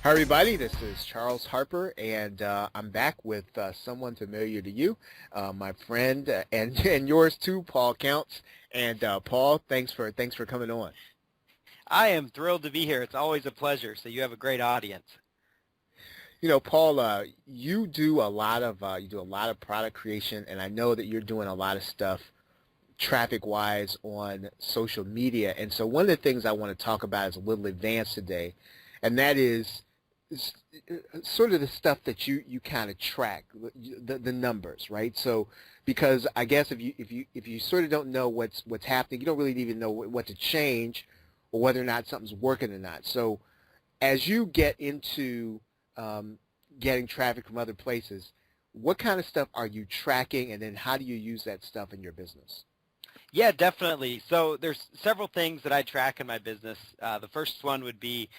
Hi, everybody. This is Charles Harper, and I'm back with someone familiar to you, my friend and yours too, Paul Counts. And Paul, thanks for coming on. I am thrilled to be here. It's always a pleasure. So you have a great audience. You know, Paul, you do a lot of product creation, and I know that you're doing a lot of stuff traffic-wise on social media. And so one of the things I want to talk about is a little advanced today, and that is sort of the stuff that you kind of track, the numbers, right? So because I guess if you sort of don't know what's happening, you don't really even know what to change or whether or not something's working or not. So as you get into getting traffic from other places, what kind of stuff are you tracking, and then how do you use that stuff in your business? Yeah, definitely. So there's several things that I track in my business. The first one would be,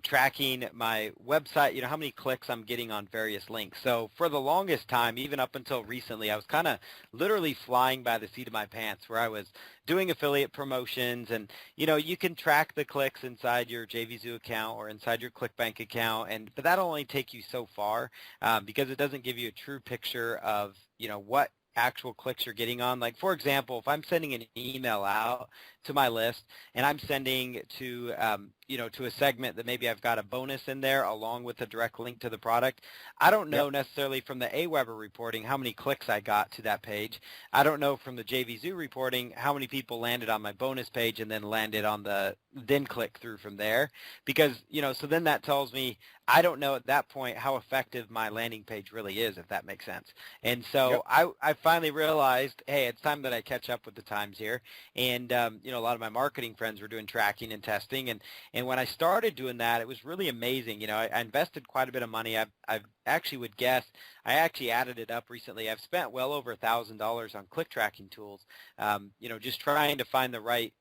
tracking my website, how many clicks I'm getting on various links. So for the longest time, even up until recently, I was kind of literally flying by the seat of my pants where I was doing affiliate promotions and, you can track the clicks inside your JVZoo account or inside your ClickBank account, but that'll only take you so far because it doesn't give you a true picture of, what actual clicks you're getting on. Like, for example, if I'm sending an email out to my list and I'm sending to a segment that maybe I've got a bonus in there along with a direct link to the product, I don't know Yep. necessarily from the Aweber reporting how many clicks I got to that page. I don't know from the JVZoo reporting how many people landed on my bonus page and then landed on then click through from there, because, so then that tells me I don't know at that point how effective my landing page really is, if that makes sense. And so Yep. I finally realized, hey, it's time that I catch up with the times here. And, a lot of my marketing friends were doing tracking and testing. And when I started doing that, it was really amazing. I invested quite a bit of money. I've actually would guess, I actually added it up recently. I've spent well over $1,000 on click tracking tools, just trying to find the right,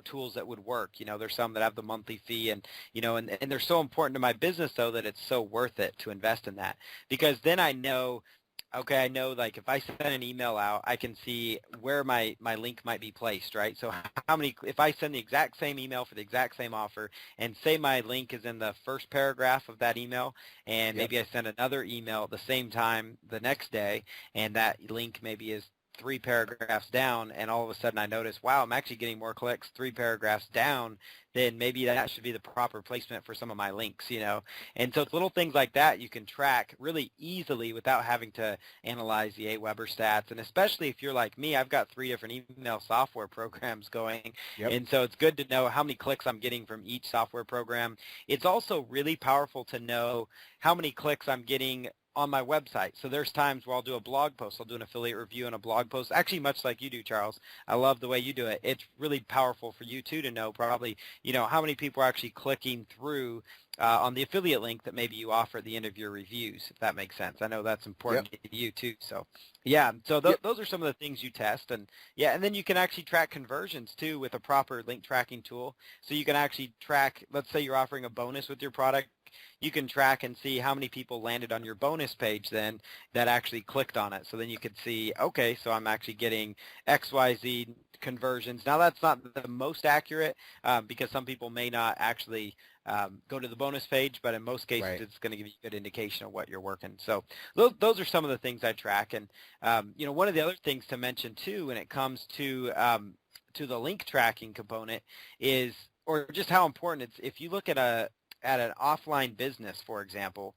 tools that would work. There's some that have the monthly fee and they're so important to my business though that it's so worth it to invest in that, because then I know, okay, I know, like, if I send an email out, I can see where my link might be placed, right? So if I send the exact same email for the exact same offer and say my link is in the first paragraph of that email, and Yep. maybe I send another email at the same time the next day and that link maybe is 3 paragraphs down, and all of a sudden I notice, wow, I'm actually getting more clicks 3 paragraphs down, then maybe that should be the proper placement for some of my links. And so it's little things like that you can track really easily without having to analyze the Aweber stats. And especially if you're like me, I've got 3 different email software programs going. Yep. And so it's good to know how many clicks I'm getting from each software program. It's also really powerful to know how many clicks I'm getting on my website. So there's times where I'll do a blog post. I'll do an affiliate review and a blog post, actually much like you do, Charles. I love the way you do it. It's really powerful for you too to know probably, how many people are actually clicking through on the affiliate link that maybe you offer at the end of your reviews, if that makes sense. I know that's Yep. important to you too. So yeah, so Yep. those are some of the things you test. And yeah, and then you can actually track conversions too with a proper link tracking tool. So you can actually track, let's say you're offering a bonus with your product, you can track and see how many people landed on your bonus page then that actually clicked on it. So then you could see, okay, so I'm actually getting XYZ conversions. Now that's not the most accurate because some people may not actually go to the bonus page, but in most cases Right. it's going to give you a good indication of what you're working. So those are some of the things I track. And one of the other things to mention too when it comes to the link tracking component is, or just how important it's, if you look at an offline business, for example,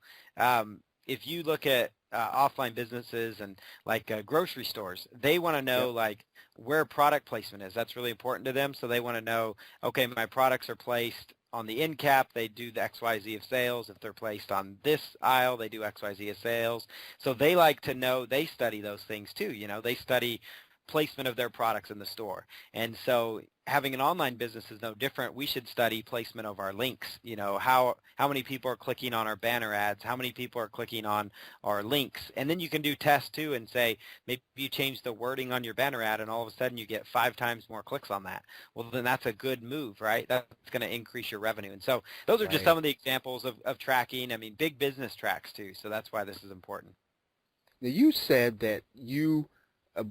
if you look at offline businesses and like grocery stores, they want to know Yep. like where product placement is. That's really important to them. So they want to know, okay, my products are placed on the end cap, they do the XYZ of sales. If they're placed on this aisle, they do XYZ of sales. So they like to know, they study those things too. They study placement of their products in the store. And so having an online business is no different. We should study placement of our links. How many people are clicking on our banner ads, how many people are clicking on our links. And then you can do tests too and say, maybe you change the wording on your banner ad and all of a sudden you get 5 times more clicks on that. Well, then that's a good move, right? That's going to increase your revenue. And so those are just Right. some of the examples of tracking. I mean, big business tracks too. So that's why this is important. Now you said that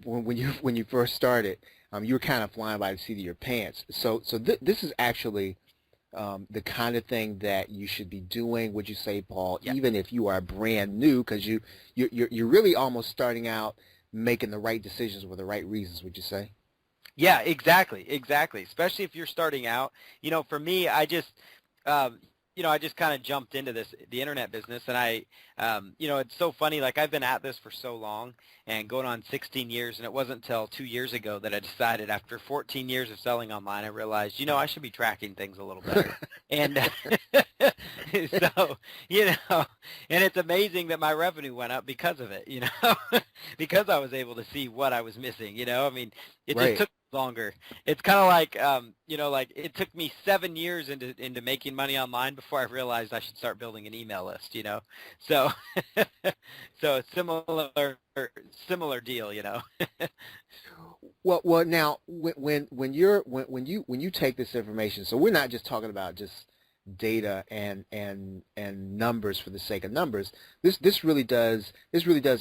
when you first started, you were kind of flying by the seat of your pants. So this is actually the kind of thing that you should be doing, would you say, Paul, Yeah. even if you are brand new, because you're really almost starting out making the right decisions for the right reasons, would you say? Yeah, exactly, exactly. Especially if you're starting out. For me, um, I just kind of jumped into the internet business, and it's so funny. Like I've been at this for so long, and going on 16 years, and it wasn't until 2 years ago that I decided, after 14 years of selling online, I realized, I should be tracking things a little better. And so, you know, and it's amazing that my revenue went up because of it, because I was able to see what I was missing. I mean, it just Right. took longer. It's kind of like, like it took me 7 years into making money online before I realized I should start building an email list. So, so similar deal. Well, now when you take this information, so we're not just talking about just data and numbers for the sake of numbers. This really does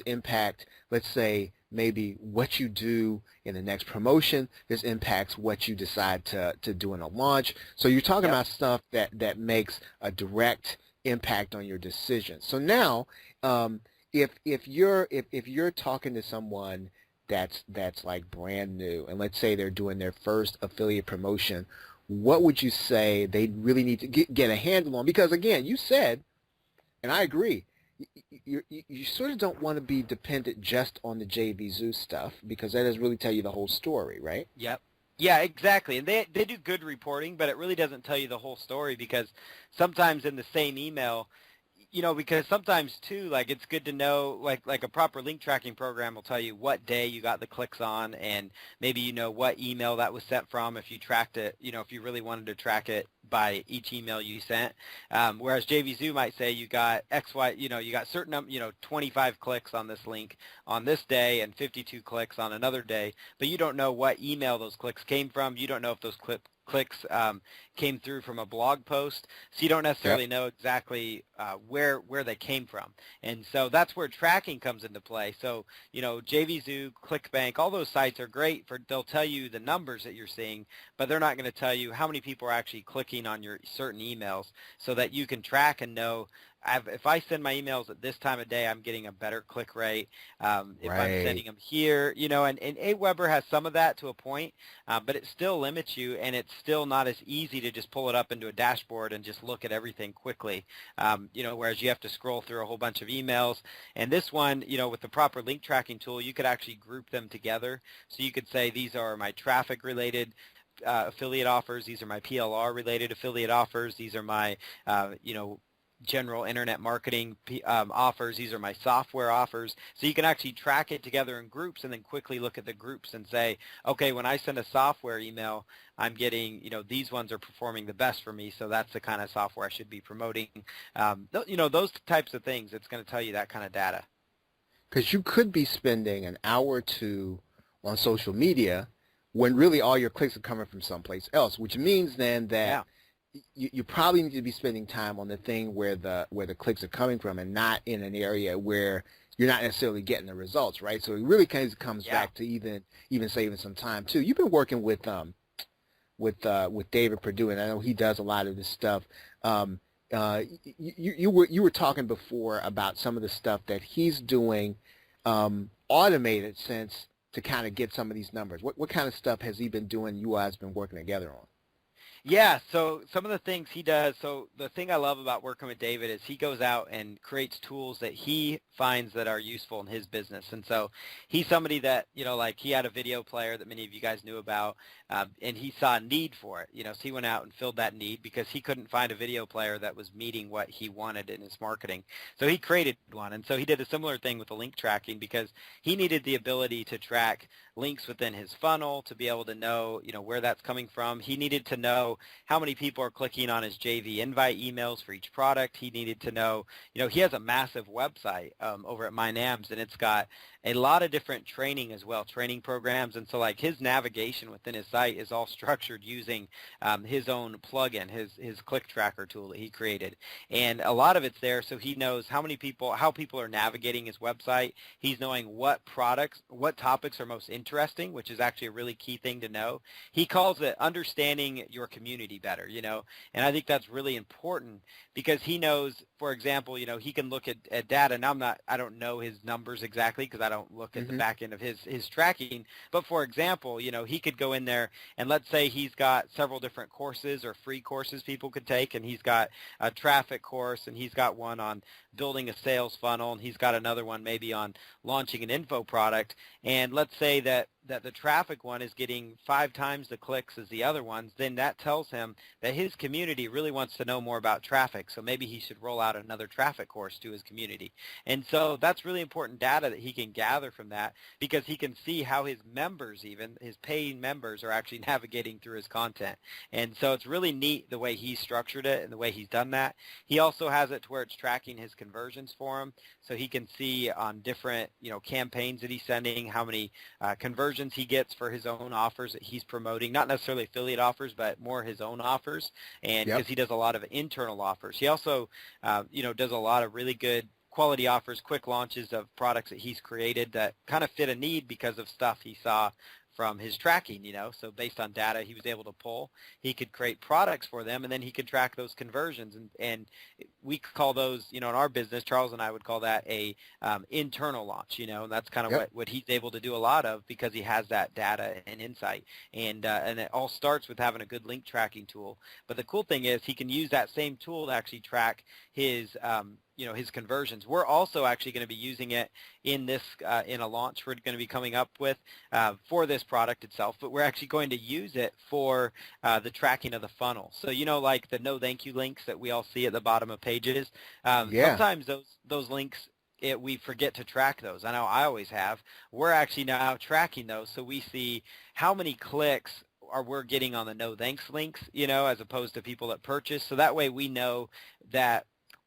impact, let's say, maybe what you do in the next promotion. This impacts what you decide to do in a launch. So you're talking Yep. about stuff that makes a direct impact on your decision. So now, if you're talking to someone that's like brand new, and let's say they're doing their first affiliate promotion, what would you say they really need to get a handle on? Because again, you said, and I agree, you sort of don't want to be dependent just on the JV Zoo stuff, because that doesn't really tell you the whole story, right? Yep. Yeah, exactly. And they do good reporting, but it really doesn't tell you the whole story, because sometimes in the same email, because sometimes too, like it's good to know, like a proper link tracking program will tell you what day you got the clicks on, and maybe what email that was sent from if you tracked it, if you really wanted to track it by each email you sent. Whereas JVZoo might say you got XY, you got certain 25 clicks on this link on this day and 52 clicks on another day, but you don't know what email those clicks came from. You don't know if those clicks came through from a blog post, so you don't Yep. necessarily know exactly where they came from. And so that's where tracking comes into play. So JVZoo, ClickBank, all those sites are great they'll tell you the numbers that you're seeing, but they're not going to tell you how many people are actually clicking on your certain emails, so that you can track and know, if I send my emails at this time of day, I'm getting a better click rate. If I'm Right. sending them here, and Aweber has some of that to a point, but it still limits you, and it's still not as easy to just pull it up into a dashboard and just look at everything quickly. Whereas you have to scroll through a whole bunch of emails. And this one, with the proper link tracking tool, you could actually group them together. So you could say, these are my traffic related affiliate offers. These are my PLR related affiliate offers. These are my, general internet marketing offers. These are my software offers. So you can actually track it together in groups, and then quickly look at the groups and say, okay, when I send a software email, I'm getting, these ones are performing the best for me, so that's the kind of software I should be promoting. Those types of things, it's going to tell you that kind of data. Because you could be spending an hour or two on social media when really all your clicks are coming from someplace else, which means then that Yeah. you probably need to be spending time on the thing where the clicks are coming from, and not in an area where you're not necessarily getting the results, right? So it really kind of comes Yeah. back to even saving some time too. You've been working with David Perdue, and I know he does a lot of this stuff. Um, you were talking before about some of the stuff that he's doing, automated sense, to kind of get some of these numbers. What kind of stuff has he been doing? You guys been working together on? Yeah, so some of the things he does, so the thing I love about working with David is he goes out and creates tools that he finds that are useful in his business. And so he's somebody that, like he had a video player that many of you guys knew about, and he saw a need for it. So he went out and filled that need because he couldn't find a video player that was meeting what he wanted in his marketing. So he created one. And so he did a similar thing with the link tracking, because he needed the ability to track links within his funnel to be able to know, where that's coming from. He needed to know how many people are clicking on his JV invite emails for each product. He needed to know, he has a massive website over at MyNams, and it's got a lot of different training as well, training programs. And so like his navigation within his site is all structured using his own plugin, his click tracker tool that he created. And a lot of it's there so he knows how people are navigating his website. He's knowing what topics are most interesting, which is actually a really key thing to know. He calls it understanding your community community better, and I think that's really important because he knows, for example, he can look at data, and I don't know his numbers exactly because I don't look at the Mm-hmm. back end of his tracking, but for example, he could go in there and let's say he's got several different courses or free courses people could take, and he's got a traffic course, and he's got one on building a sales funnel, and he's got another one maybe on launching an info product, and let's say that the traffic one is getting 5 times the clicks as the other ones, then that tells him that his community really wants to know more about traffic, so maybe he should roll out another traffic course to his community. And so that's really important data that he can gather from that because he can see how his members, even his paying members, are actually navigating through his content. And so it's really neat the way he's structured it and the way he's done that. He also has it to where it's tracking his conversions for him, so he can see on different campaigns that he's sending how many conversions he gets for his own offers that he's promoting, not necessarily affiliate offers, but more his own offers, and Yep. because he does a lot of internal offers. He also, does a lot of really good quality offers, quick launches of products that he's created that kind of fit a need because of stuff he saw from his tracking, so based on data he was able to pull, he could create products for them, and then he could track those conversions, and we call those, in our business, Charles and I would call that a internal launch, and that's kind of Yep. what he's able to do a lot of because he has that data and insight, and it all starts with having a good link tracking tool. But the cool thing is he can use that same tool to actually track his his conversions. We're also actually going to be using it in this in a launch we're going to be coming up with for this product itself, but we're actually going to use it for the tracking of the funnel. So like the no thank you links that we all see at the bottom of pages, Yeah. sometimes those links we forget to track those. I know I always have. We're actually now tracking those, so we see how many clicks are we're getting on the no thanks links, as opposed to people that purchase. So that way we know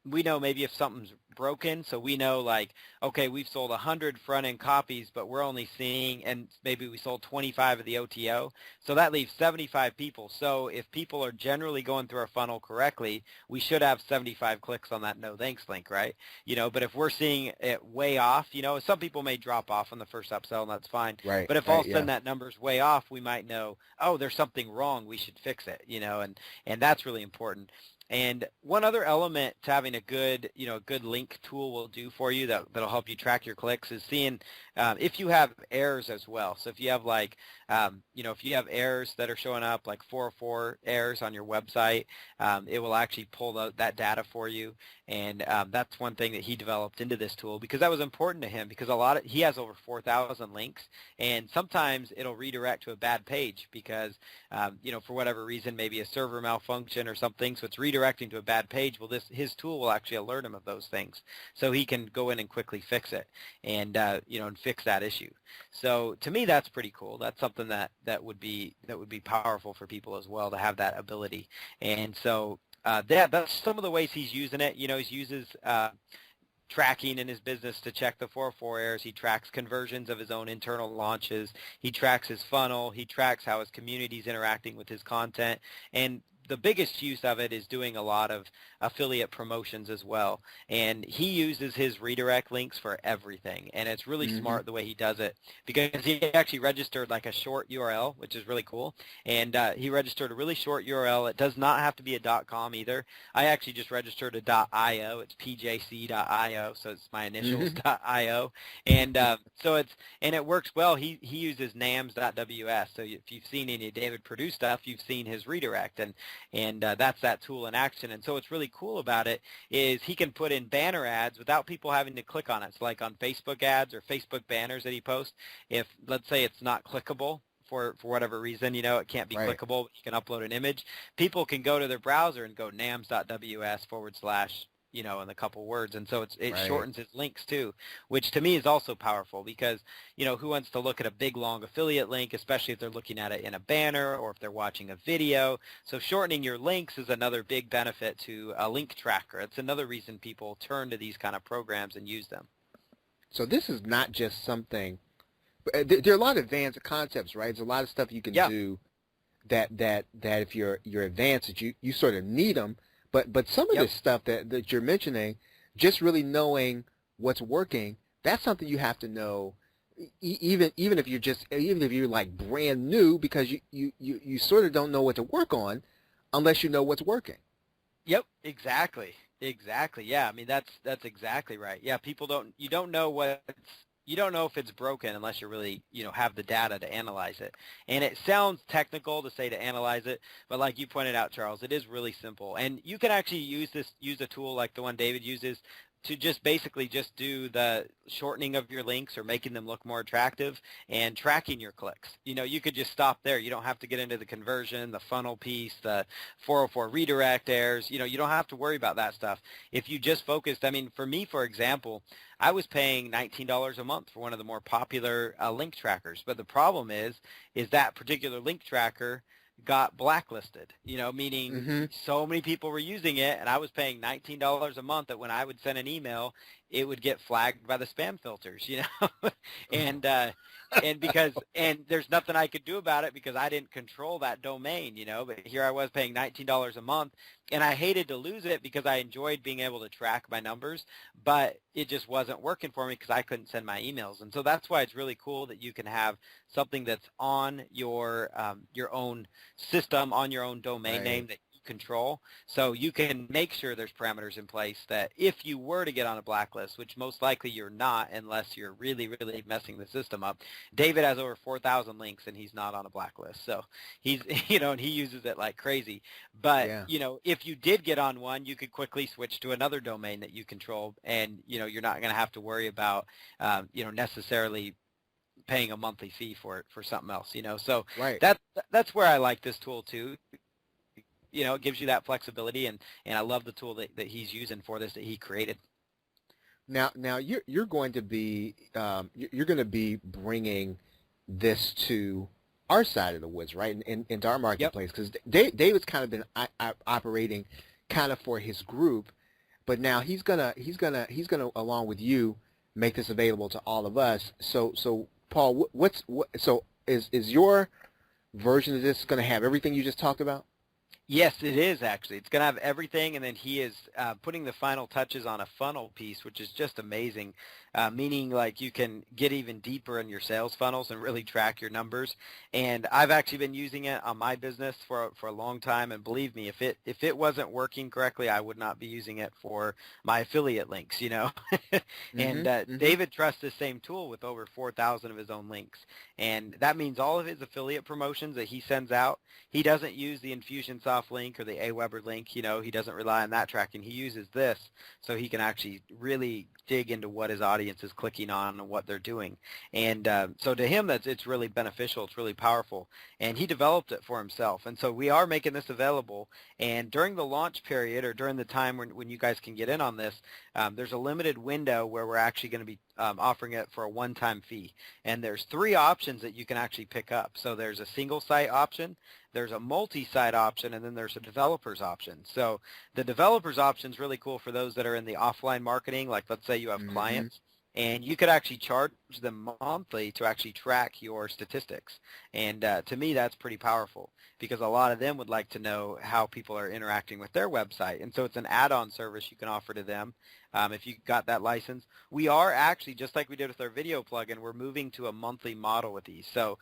maybe if something's broken, so we know like, okay, we've sold 100 front-end copies, but we're only seeing, and maybe we sold 25 of the OTO, so that leaves 75 people. So if people are generally going through our funnel correctly, we should have 75 clicks on that no thanks link, right? But if we're seeing it way off, some people may drop off on the first upsell, and that's fine. Right. But if all Right. of a sudden Yeah. that number's way off, we might know, oh, there's something wrong, we should fix it, and that's really important. And one other element to having a good link tool will do for you that'll help you track your clicks is seeing if you have errors as well. So if you have if you have errors that are showing up, like 404 errors on your website, it will actually pull that data for you. And that's one thing that he developed into this tool because that was important to him because he has over 4,000 links, and sometimes it'll redirect to a bad page because for whatever reason, maybe a server malfunction or something, so it's redirecting to a bad page. Well, his tool will actually alert him of those things, so he can go in and quickly fix it and and fix that issue. So to me, that's pretty cool. That's something that would be powerful for people as well to have that ability. And so that's some of the ways he's using it. He uses tracking in his business to check the 404 errors. He tracks conversions of his own internal launches. He tracks his funnel. He tracks how his community is interacting with his content. And the biggest use of it is doing a lot of affiliate promotions as well. And he uses his redirect links for everything. And it's really Mm-hmm. smart the way he does it because he actually registered like a short URL, which is really cool. And he registered a really short URL. It does not have to be a .com either. I actually just registered a .io. It's pjc.io, so it's my initials .io. And and it works well. He uses nams.ws. So if you've seen any of David Perdue stuff, you've seen his redirect. And that's that tool in action. And so what's really cool about it is he can put in banner ads without people having to click on it. It's like on Facebook ads or Facebook banners that he posts. If, let's say, it's not clickable for whatever reason, it can't be Right. clickable, but you can upload an image, people can go to their browser and go nams.ws/ in a couple words. And so it Right. shortens his links too, which to me is also powerful because, who wants to look at a big, long affiliate link, especially if they're looking at it in a banner or if they're watching a video. So shortening your links is another big benefit to a link tracker. It's another reason people turn to these kind of programs and use them. So this is not just something. There are a lot of advanced concepts, right? There's a lot of stuff you can Yeah. do that if you're advanced, that you sort of need them. But some of Yep. this stuff that you're mentioning, just really knowing what's working, that's something you have to know, even if you're like brand new, because you sort of don't know what to work on. unless you know what's working. Yep, exactly. Exactly. Yeah, I mean that's exactly right. Yeah, you don't know you don't know if it's broken unless you really, have the data to analyze it. And it sounds technical to say to analyze it, but like you pointed out, Charles, it is really simple. And you can actually use a tool like the one David uses to just basically just do the shortening of your links or making them look more attractive and tracking your clicks. You could just stop there. You don't have to get into the conversion, the funnel piece, the 404 redirect errors. You don't have to worry about that stuff. If you just focused, I mean, for me, for example, I was paying $19 a month for one of the more popular link trackers. But the problem is that particular link tracker got blacklisted, meaning Mm-hmm. so many people were using it, and I was paying $19 a month that when I would send an email, it would get flagged by the spam filters, and and there's nothing I could do about it because I didn't control that domain, but here I was paying $19 a month, and I hated to lose it because I enjoyed being able to track my numbers, but it just wasn't working for me because I couldn't send my emails. And so that's why it's really cool that you can have something that's on your own system, on your own domain name Right. that you control. So you can make sure there's parameters in place that if you were to get on a blacklist, which most likely you're not unless you're really, really messing the system up. David has over 4,000 links and he's not on a blacklist. So he's, and he uses it like crazy. But, Yeah. if you did get on one, you could quickly switch to another domain that you control, and, you're not going to have to worry about, necessarily paying a monthly fee for something else, So Right. that's where I like this tool too. It gives you that flexibility, and I love the tool that he's using for this that he created. Now you're going to be you're going to be bringing this to our side of the woods, right? Into our Yep. marketplace, because David's kind of been operating kind of for his group, but now he's gonna along with you make this available to all of us. So Paul, so is your version of this going to have everything you just talked about? Yes, it is actually. It's going to have everything, and then he is putting the final touches on a funnel piece, which is just amazing, meaning like you can get even deeper in your sales funnels and really track your numbers. And I've actually been using it on my business for a long time, and believe me, if it wasn't working correctly, I would not be using it for my affiliate links, And Mm-hmm. Mm-hmm. David trusts the same tool with over 4,000 of his own links, and that means all of his affiliate promotions that he sends out, he doesn't use the Infusionsoft link or the Aweber link. He doesn't rely on that tracking. He uses this so he can actually really dig into what his audience is clicking on and what they're doing. And so to him, it's really beneficial. It's really powerful. And he developed it for himself. And so we are making this available. And during the launch period, or during the time when you guys can get in on this, there's a limited window where we're actually going to be offering it for a one-time fee. And there's 3 options that you can actually pick up. So there's a single site option, there's a multi-site option, and then there's a developer's option. So the developer's option is really cool for those that are in the offline marketing, like let's say you have Mm-hmm. clients, and you could actually charge them monthly to actually track your statistics. And to me, that's pretty powerful because a lot of them would like to know how people are interacting with their website. And so it's an add-on service you can offer to them if you got that license. We are actually, just like we did with our video plugin, we're moving to a monthly model with these. So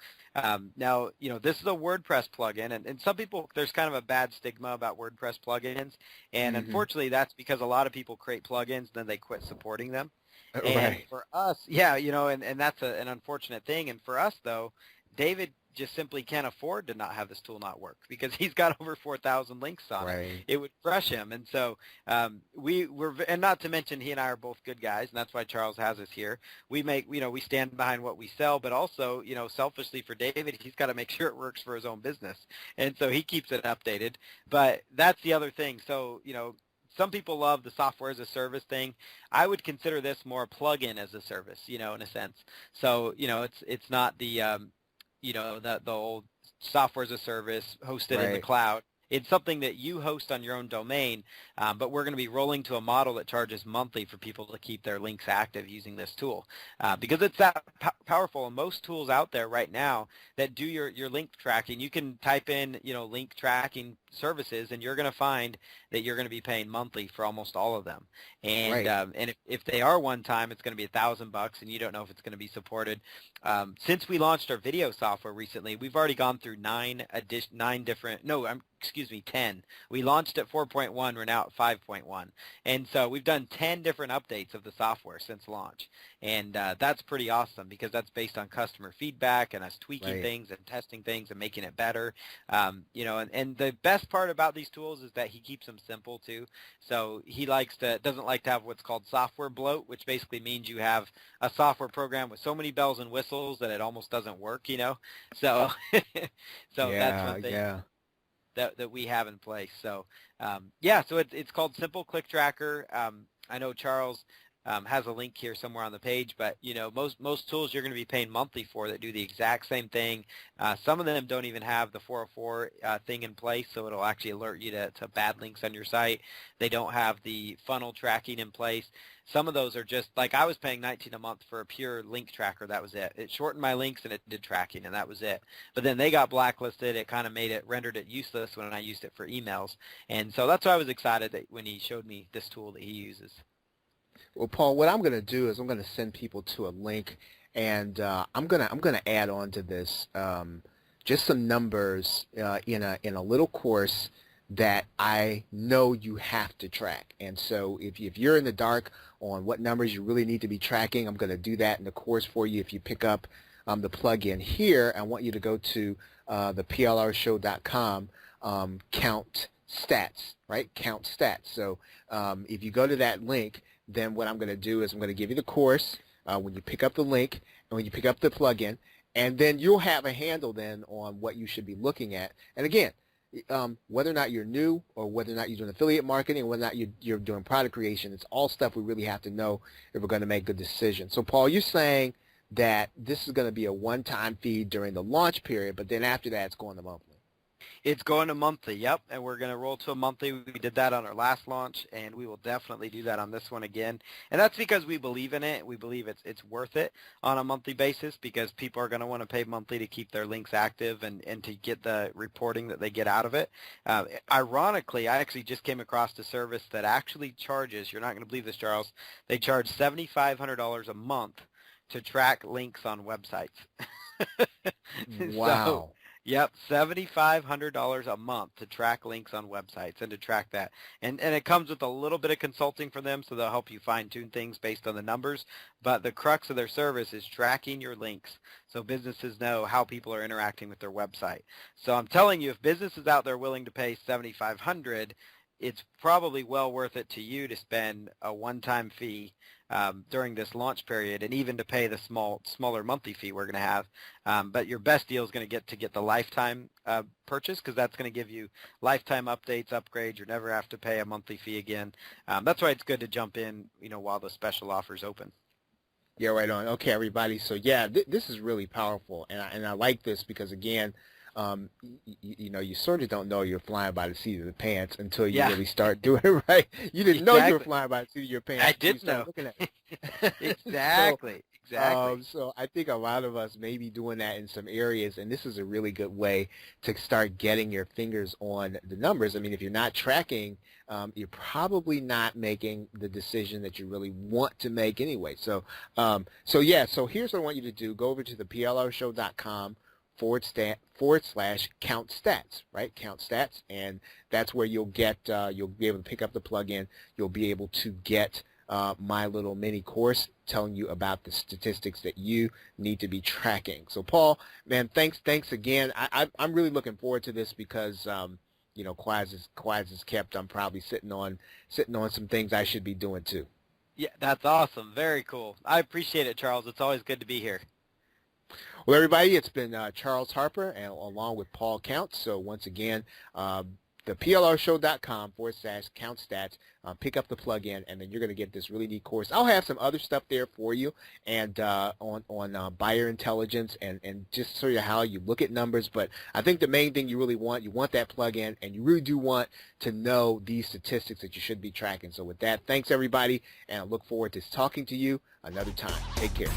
now, this is a WordPress plugin, and some people, there's kind of a bad stigma about WordPress plugins, and Mm-hmm. unfortunately, that's because a lot of people create plugins, then they quit supporting them. And Right. for us, yeah, and that's an unfortunate thing. And for us, though, David just simply can't afford to not have this tool not work because he's got over 4,000 links on it. Right. It would crush him. And so and not to mention he and I are both good guys, and that's why Charles has us here. We make, we stand behind what we sell, but also, selfishly for David, he's got to make sure it works for his own business. And so he keeps it updated. But that's the other thing. So, some people love the software as a service thing. I would consider this more a plug-in as a service, in a sense. So, it's not the, the old software as a service hosted in the Right. cloud. It's something that you host on your own domain, but we're going to be rolling to a model that charges monthly for people to keep their links active using this tool because it's that powerful. And most tools out there right now that do your link tracking, you can type in, link tracking services, and you're going to find that you're going to be paying monthly for almost all of them. And Right. if they are one time, it's going to be $1,000, and you don't know if it's going to be supported. Since we launched our video software recently, we've already gone through 9 different. No, I'm excuse me, 10. We launched at 4.1. We're now at 5.1. And so we've done 10 different updates of the software since launch. And that's pretty awesome because that's based on customer feedback and us tweaking Right. things and testing things and making it better. And the best part about these tools is that he keeps them simple too. So he doesn't like to have what's called software bloat, which basically means you have a software program with so many bells and whistles that it almost doesn't work, So, so that's Yeah, one thing yeah. that we have in place. So, yeah, so it's called Simple Click Tracker. I know Charles has a link here somewhere on the page, but most tools you're going to be paying monthly for that do the exact same thing. Some of them don't even have the 404 thing in place, so it'll actually alert you to bad links on your site. They don't have the funnel tracking in place. Some of those are just like I was paying $19 a month for a pure link tracker. That was it. It shortened my links and it did tracking, and that was it. But then they got blacklisted. It kind of rendered it useless when I used it for emails. And so that's why I was excited that when he showed me this tool that he uses. Well, Paul, what I'm going to do is I'm going to send people to a link, and I'm gonna add on to this just some numbers in a little course that I know you have to track. And so if you're in the dark on what numbers you really need to be tracking, I'm going to do that in the course for you. If you pick up the plugin here, I want you to go to the plrshow.com, count stats, right? Count stats. So if you go to that link, then what I'm going to do is I'm going to give you the course when you pick up the link and when you pick up the plugin, and then you'll have a handle then on what you should be looking at. And again, whether or not you're new or whether or not you're doing affiliate marketing or whether or not you're doing product creation, it's all stuff we really have to know if we're going to make good decisions. So, Paul, you're saying that this is going to be a one-time fee during the launch period, but then after that it's going to monthly. It's going to monthly, yep, and we're going to roll to a monthly. We did that on our last launch, and we will definitely do that on this one again. And that's because we believe in it. We believe it's worth it on a monthly basis because people are going to want to pay monthly to keep their links active and to get the reporting that they get out of it. Ironically, I actually just came across a service that actually charges, you're not going to believe this, Charles, they charge $7,500 a month to track links on websites. Wow. So, yep, $7,500 a month to track links on websites and to track that. And it comes with a little bit of consulting from them, so they'll help you fine-tune things based on the numbers. But the crux of their service is tracking your links so businesses know how people are interacting with their website. So I'm telling you, if businesses out there willing to pay $7,500, it's probably well worth it to you to spend a one-time fee during this launch period, and even to pay the smaller monthly fee we're going to have. But your best deal is going to get the lifetime purchase, because that's going to give you lifetime updates, upgrades. You never have to pay a monthly fee again. That's why it's good to jump in, while the special offer's open. Yeah, right on. Okay, everybody. So yeah, this is really powerful, and I like this because again, you sort of don't know you're flying by the seat of the pants until you really start doing it right. You didn't know you were flying by the seat of your pants. I didn't know. Looking at it. Exactly. So I think a lot of us may be doing that in some areas, and this is a really good way to start getting your fingers on the numbers. I mean, if you're not tracking, you're probably not making the decision that you really want to make anyway. So here's what I want you to do. Go over to the plrshow.com /count stats, right? Count stats, and that's where you'll be able to pick up the plugin. You'll be able to get my little mini course telling you about the statistics that you need to be tracking. So, Paul, man, thanks again. I'm really looking forward to this because quiet as kept. I'm probably sitting on some things I should be doing too. Yeah, that's awesome. Very cool. I appreciate it, Charles. It's always good to be here. Well, everybody, it's been Charles Harper, and along with Paul Counts. So once again, the plrshow.com /count stats. Pick up the plugin, and then you're going to get this really neat course. I'll have some other stuff there for you, and on buyer intelligence and just sort of how you look at numbers. But I think the main thing you want that plugin, and you really do want to know these statistics that you should be tracking. So with that, thanks everybody, and I look forward to talking to you another time. Take care.